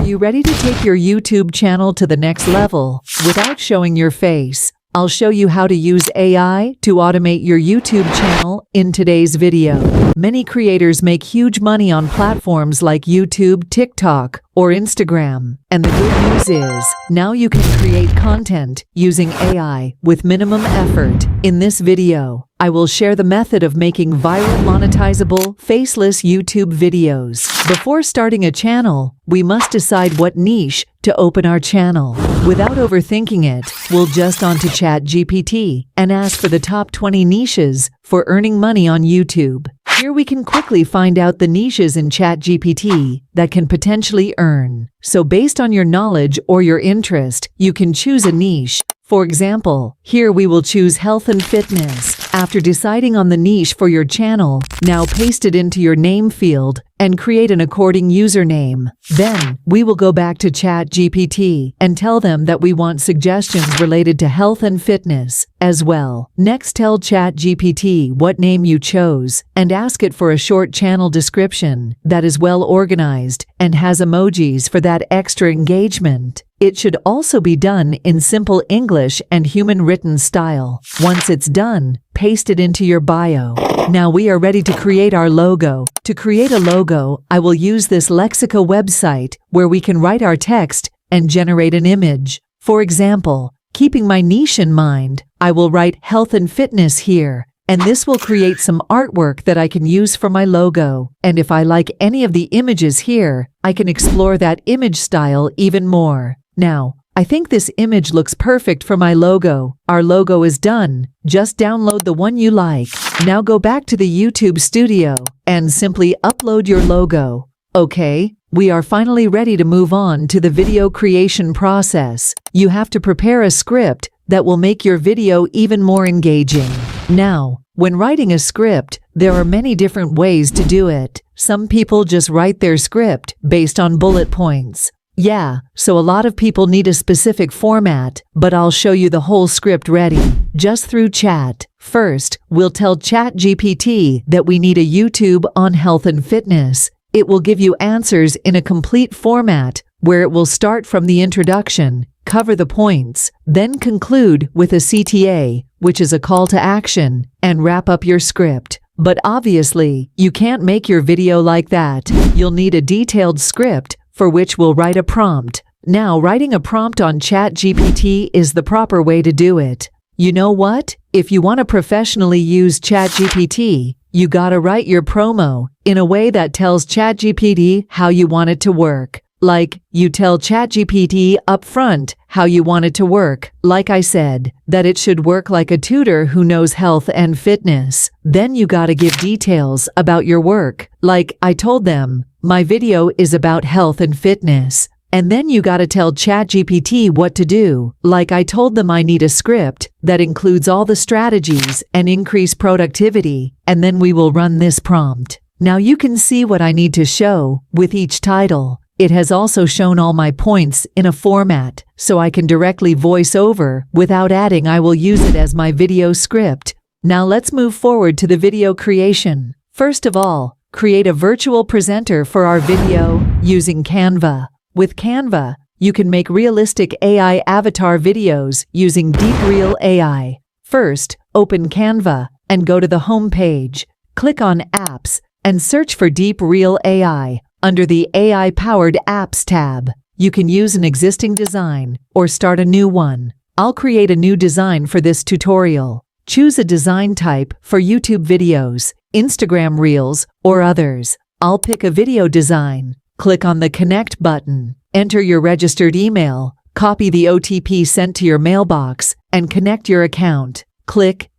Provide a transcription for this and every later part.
you ready to take your YouTube channel to the next level without showing your face? I'll show you how to use AI to automate your YouTube channel in today's video. Many creators make huge money on platforms like YouTube, TikTok, or Instagram. And the good news is, now you can create content using AI with minimum effort. In this video, I will share the method of making viral monetizable, faceless YouTube videos. Before starting a channel, we must decide what niche to open our channel. Without overthinking it, we'll just onto ChatGPT and ask for the top 20 niches for earning money on YouTube. Here we can quickly find out the niches in ChatGPT that can potentially earn. So based on your knowledge or your interest, you can choose a niche. For example, here we will choose health and fitness. After deciding on the niche for your channel, now paste it into your name field and create an according username. Then, we will go back to ChatGPT and tell them that we want suggestions related to health and fitness as well. Next, tell ChatGPT what name you chose and ask it for a short channel description that is well organized and has emojis for that extra engagement. It should also be done in simple English and human written style. Once it's done, paste it into your bio. Now we are ready to create our logo. To create a logo, I will use this Lexica website where we can write our text and generate an image. For example, keeping my niche in mind, I will write health and fitness here. And this will create some artwork that I can use for my logo. And if I like any of the images here, I can explore that image style even more. Now, I think this image looks perfect for my logo. Our logo is done. Just download the one you like. Now go back to the YouTube studio and simply upload your logo. Okay, we are finally ready to move on to the video creation process. You have to prepare a script that will make your video even more engaging. Now, when writing a script, there are many different ways to do it. Some people just write their script based on bullet points. Yeah, so a lot of people need a specific format, but I'll show you the whole script ready, just through chat. First, we'll tell ChatGPT that we need a YouTube on health and fitness. It will give you answers in a complete format, where it will start from the introduction, cover the points, then conclude with a CTA, which is a call to action, and wrap up your script. But obviously, you can't make your video like that. You'll need a detailed script, for which we'll write a prompt. Now, writing a prompt on ChatGPT is the proper way to do it. You know what? If you want to professionally use ChatGPT, you gotta write your promo in a way that tells ChatGPT how you want it to work. Like, you tell ChatGPT up front how you want it to work. Like I said, that it should work like a tutor who knows health and fitness. Then you gotta give details about your work. Like, I told them, my video is about health and fitness. And then you gotta tell ChatGPT what to do. Like I told them I need a script that includes all the strategies and increase productivity. And then we will run this prompt. Now you can see what I need to show with each title. It has also shown all my points in a format, so I can directly voice over without adding. I will use it as my video script. Now let's move forward to the video creation. First of all, create a virtual presenter for our video using Canva. With Canva, you can make realistic AI avatar videos using Deep Real AI. First, open Canva and go to the home page. Click on Apps and search for Deep Real AI. Under the AI-powered Apps tab, you can use an existing design or start a new one. I'll create a new design for this tutorial. Choose a design type for YouTube videos, Instagram Reels, or others. I'll pick a video design. Click on the Connect button. Enter your registered email, copy the OTP sent to your mailbox, and connect your account. Click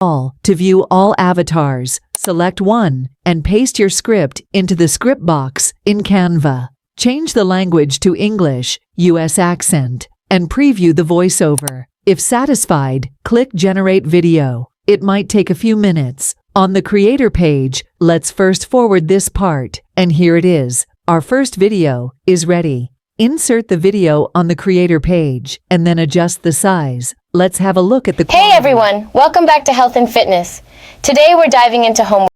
All to view all avatars. Select one and paste your script into the script box in Canva. Change the language to English, US accent, and preview the voiceover. If satisfied, click Generate Video. It might take a few minutes. On the creator page, let's first forward this part, and here it is. Our first video is ready. Insert the video on the creator page, and then adjust the size. Let's have a look at the quality. Hey everyone, welcome back to Health and Fitness. Today we're diving into home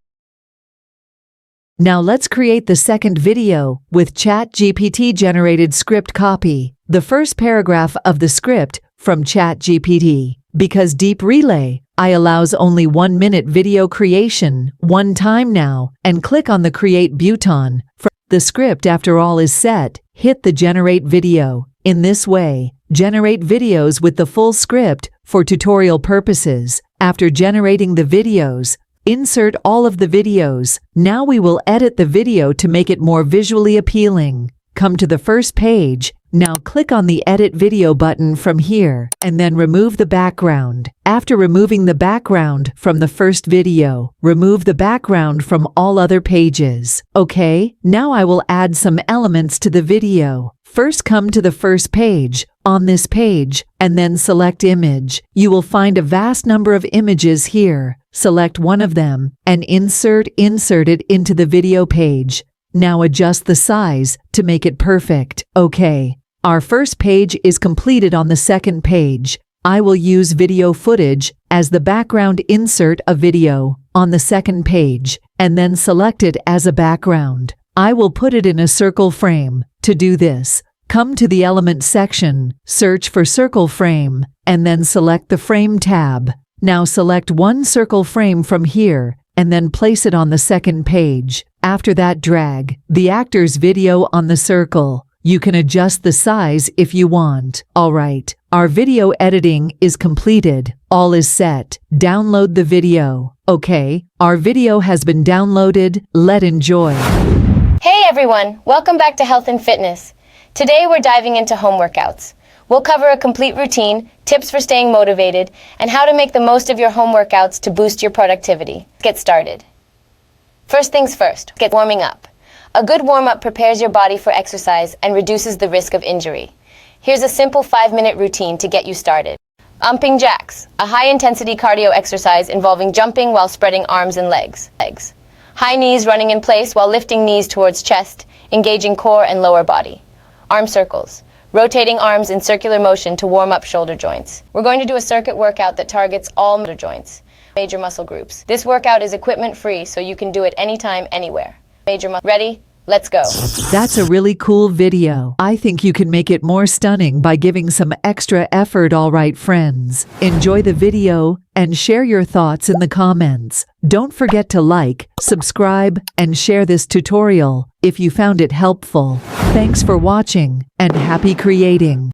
Now let's create the second video with ChatGPT generated script copy. The first paragraph of the script from ChatGPT. Because Deep Relay AI allows only 1-minute video creation one time now, and click on the Create button. The script after all is set, hit the Generate Video. In this way, generate videos with the full script for tutorial purposes. After generating the videos, insert all of the videos. Now we will edit the video to make it more visually appealing. Come to the first page. Now click on the Edit Video button from here, and then remove the background. After removing the background from the first video, remove the background from all other pages. Okay, now I will add some elements to the video. First come to the first page, on this page, and then select Image. You will find a vast number of images here. Select one of them, and insert it into the video page. Now adjust the size to make it perfect. Okay, our first page is completed. On the second page, I will use video footage as the background. Insert a video on the second page, and then select it as a background. I will put it in a circle frame. To do this, come to the Element section, search for Circle Frame, and then select the Frame tab. Now select one circle frame from here, and then place it on the second page. After that, drag the actor's video on the circle. You can adjust the size if you want. Alright, our video editing is completed. All is set. Download the video. Okay, our video has been downloaded. Let's enjoy. Hey everyone, welcome back to Health and Fitness. Today we're diving into home workouts. We'll cover a complete routine, tips for staying motivated, and how to make the most of your home workouts to boost your productivity. Let's get started. First things first, get warming up. A good warm-up prepares your body for exercise and reduces the risk of injury. Here's a simple 5-minute routine to get you started. Jumping jacks, a high-intensity cardio exercise involving jumping while spreading arms and legs. High knees running in place while lifting knees towards chest, engaging core and lower body. Arm circles, rotating arms in circular motion to warm up shoulder joints. We're going to do a circuit workout that targets all shoulder joints. Major muscle groups. This workout is equipment-free, so you can do it anytime, anywhere. Ready? Let's go. That's a really cool video. I think you can make it more stunning by giving some extra effort. Alright friends, enjoy the video and share your thoughts in the comments. Don't forget to like, subscribe, and share this tutorial if you found it helpful. Thanks for watching, and happy creating.